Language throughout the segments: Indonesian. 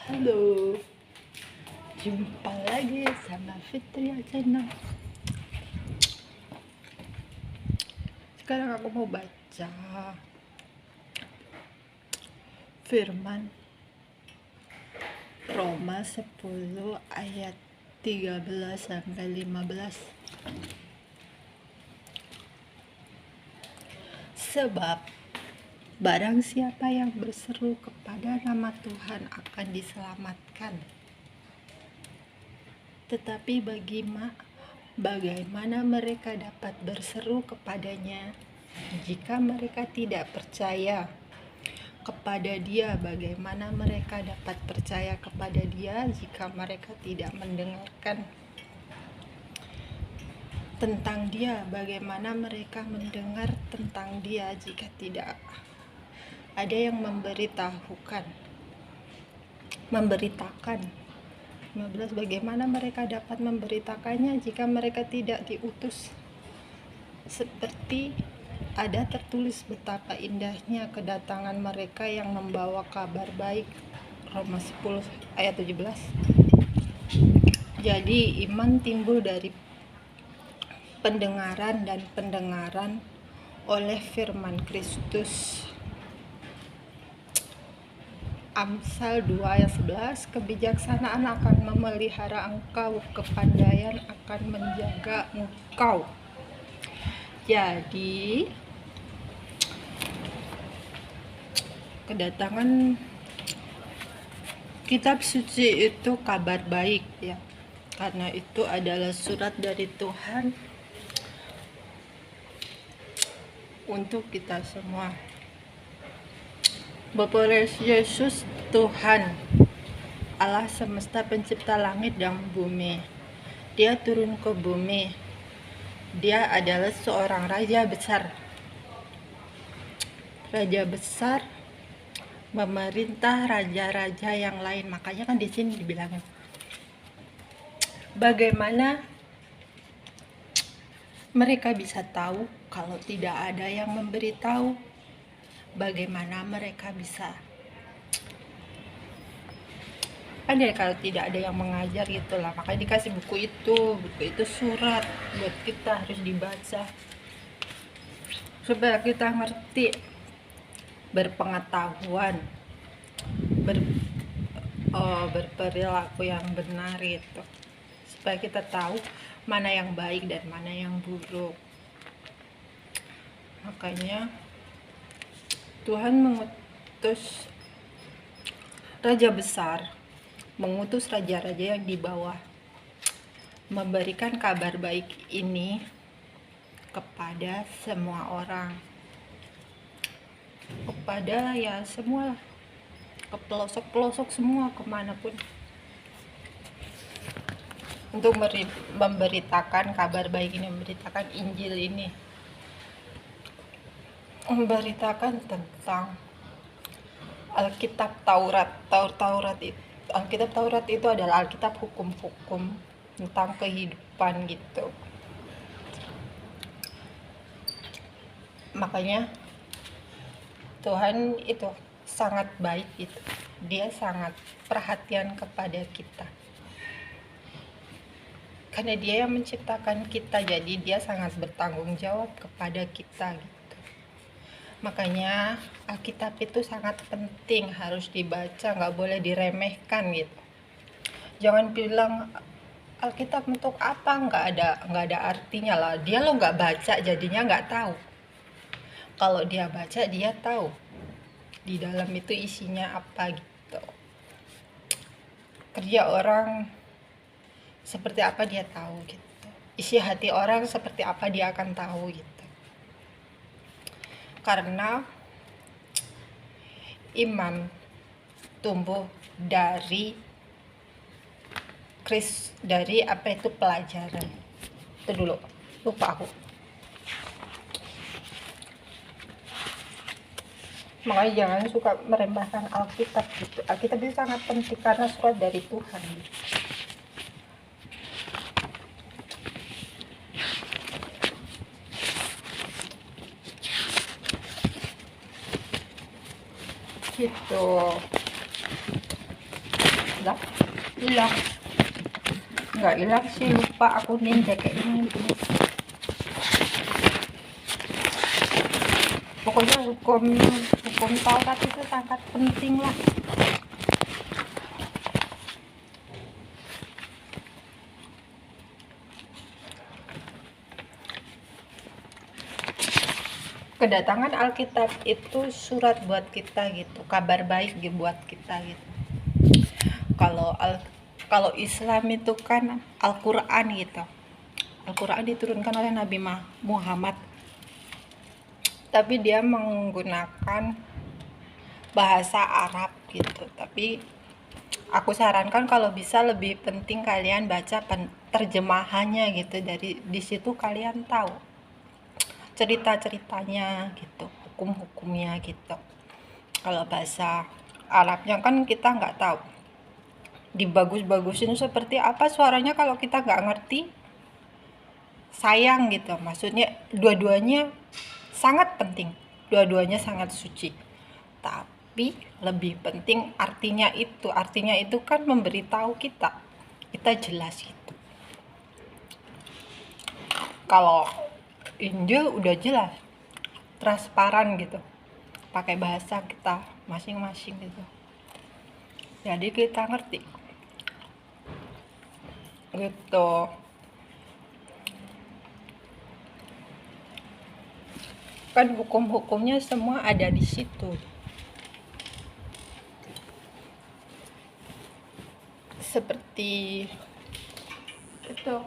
Halo, jumpa lagi sama Fitria Channel. Sekarang aku mau baca firman Roma 10 ayat 13 sampai 15. Sebab barang siapa yang berseru kepada nama Tuhan akan diselamatkan. Tetapi bagaimana mereka dapat berseru kepadanya jika mereka tidak percaya kepada Dia? Bagaimana mereka dapat percaya kepada Dia jika mereka tidak mendengarkan tentang Dia? Bagaimana mereka mendengar tentang Dia jika tidak ada yang memberitakan? 15. Bagaimana mereka dapat memberitakannya jika mereka tidak diutus? Seperti ada tertulis betapa indahnya kedatangan mereka yang membawa kabar baik. Roma 10 ayat 17. Jadi iman timbul dari pendengaran, dan pendengaran oleh firman Kristus. Amsal 2 ayat 11. Kebijaksanaan akan memelihara engkau, kepandaian akan menjaga engkau. Jadi kedatangan kitab suci itu kabar baik ya, karena itu adalah surat dari Tuhan untuk kita semua. Bapa Yesus, Tuhan Allah semesta pencipta langit dan bumi, Dia turun ke bumi. Dia adalah seorang raja besar memerintah raja-raja yang lain. Makanya kan di sini dibilangin bagaimana mereka bisa tahu kalau tidak ada yang memberitahu? Bagaimana mereka bisa kalau tidak ada yang mengajar gitulah. Makanya dikasih buku itu surat buat kita, harus dibaca supaya kita ngerti, berpengetahuan, berperilaku yang benar itu, supaya kita tahu mana yang baik dan mana yang buruk. Makanya Tuhan mengutus raja besar, mengutus raja-raja yang di bawah, memberikan kabar baik ini kepada semua orang, kepada ya semua, ke pelosok-pelosok semua, kemanapun, untuk memberitakan kabar baik ini, memberitakan Injil ini, memberitakan tentang Alkitab Taurat. Alkitab Taurat itu adalah Alkitab hukum-hukum tentang kehidupan gitu. Makanya Tuhan itu sangat baik gitu. Dia sangat perhatian kepada kita, karena Dia yang menciptakan kita, jadi Dia sangat bertanggung jawab kepada kita gitu. Makanya Alkitab itu sangat penting, harus dibaca, nggak boleh diremehkan gitu. Jangan bilang Alkitab untuk apa, nggak ada artinya lah. Dia lo nggak baca jadinya nggak tahu. Kalau dia baca, dia tahu di dalam itu isinya apa gitu. Kerja orang seperti apa dia tahu gitu. Isi hati orang seperti apa dia akan tahu gitu. Karena iman tumbuh dari apa itu pelajaran. Itu dulu, lupa aku. Makanya jangan suka meremehkan Alkitab gitu. Alkitab itu sangat penting karena surat dari Tuhan gitu. Lah, hilang. Nggak hilang sih, lupa aku nih jaket ini. Pokoknya hukum Taurat itu sangat penting lah. Kedatangan Alkitab itu surat buat kita gitu, kabar baik buat kita gitu. Kalau Islam itu kan Al-Quran gitu. Al-Quran diturunkan oleh Nabi Muhammad, tapi dia menggunakan bahasa Arab gitu. Tapi aku sarankan kalau bisa lebih penting kalian baca terjemahannya gitu, dari di situ kalian tahu cerita-ceritanya gitu, hukum-hukumnya gitu. Kalau bahasa Arabnya kan kita nggak tahu, dibagus-bagusin seperti apa suaranya, kalau kita nggak ngerti sayang gitu. Maksudnya dua-duanya sangat penting, dua-duanya sangat suci, tapi lebih penting artinya itu kan memberitahu kita jelas gitu. Kalau Injil udah jelas, transparan gitu, pakai bahasa kita masing-masing gitu, jadi kita ngerti gitu. Kan hukum-hukumnya semua ada di situ. Seperti itu.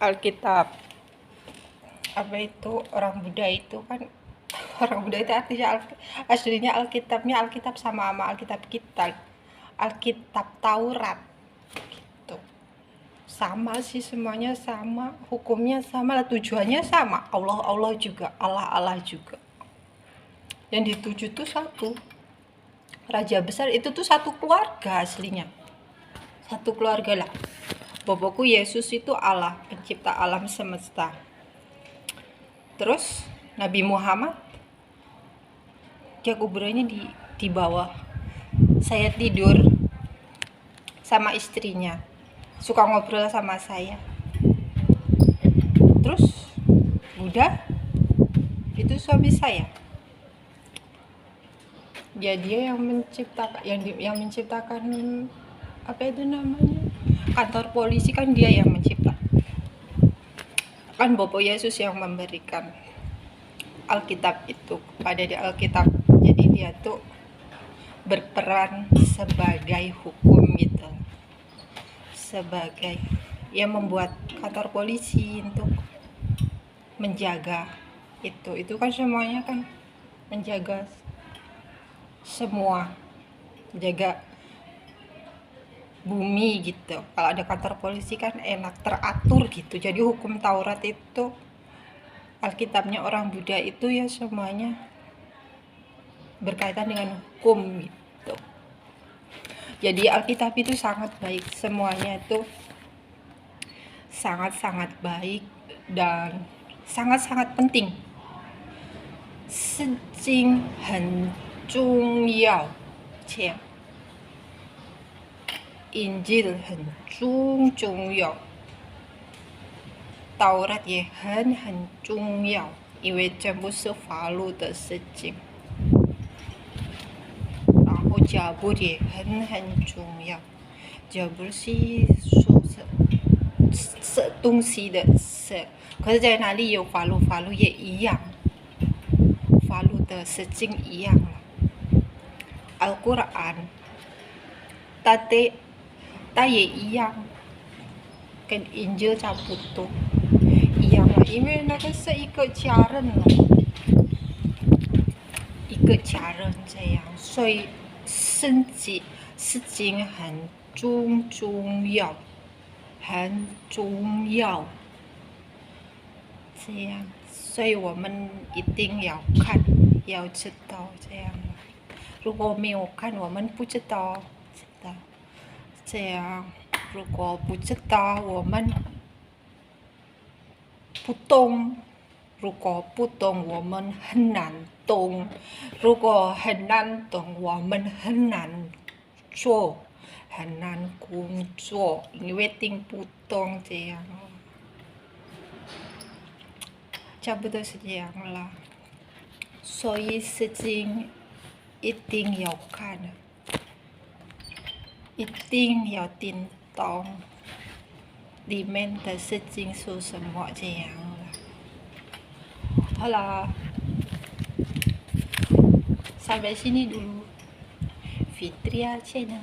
Alkitab. Apa itu? Orang Buddha itu kan orang Buddha itu artinya aslinya Alkitabnya Alkitab sama Alkitab kita. Alkitab Taurat. Gitu. Sama sih, semuanya sama, hukumnya sama, tujuannya sama. Allah juga, Allah juga. Yang dituju tuh satu. Raja besar itu tuh satu keluarga aslinya. Satu keluarga lah. Bapakku Yesus itu Allah, pencipta alam semesta. Terus Nabi Muhammad, dia kuburannya di bawah. Saya tidur sama istrinya, suka ngobrol sama saya. Terus Buddha itu suami saya. Dia yang menciptakan apa itu namanya, kantor polisi kan dia yang mencipta. Kan Bapak Yesus yang memberikan Alkitab itu kepada dia Alkitab. Jadi dia tuh berperan sebagai hukum gitu, sebagai yang membuat kantor polisi untuk menjaga itu kan semuanya kan menjaga semua, menjaga bumi gitu. Kalau ada kantor polisi kan enak, teratur gitu. Jadi hukum Taurat itu, Alkitabnya orang Buddha itu ya semuanya berkaitan dengan hukum gitu. Jadi Alkitab itu sangat baik, semuanya itu sangat-sangat baik dan sangat-sangat penting. 圣经很重要，且 Injil 很重要， Taurat 也很重要，因为全部是法律的事情。然后脚步也很重要，脚步是说东西的事，可是在哪里有法律，法律也一样，法律的事情一样了。Al-Quran, ta也一样，跟 Injil 差不多一样了，因为那个是一个家人了，一个家人这样，所以圣经事情很重要，很重要，这样，所以我们一定要看，要知道这样。如果没有看，我们不知道，这样。如果不知道，我们不懂如果不懂，我们很难懂；如果很难懂，我们很难做，很难工作，因为听不懂这样。差不多是这样啦。所以事情一定要看，一定要听懂里面的事情是什么这样啦。好啦，sampai sini dulu Fitria Channel.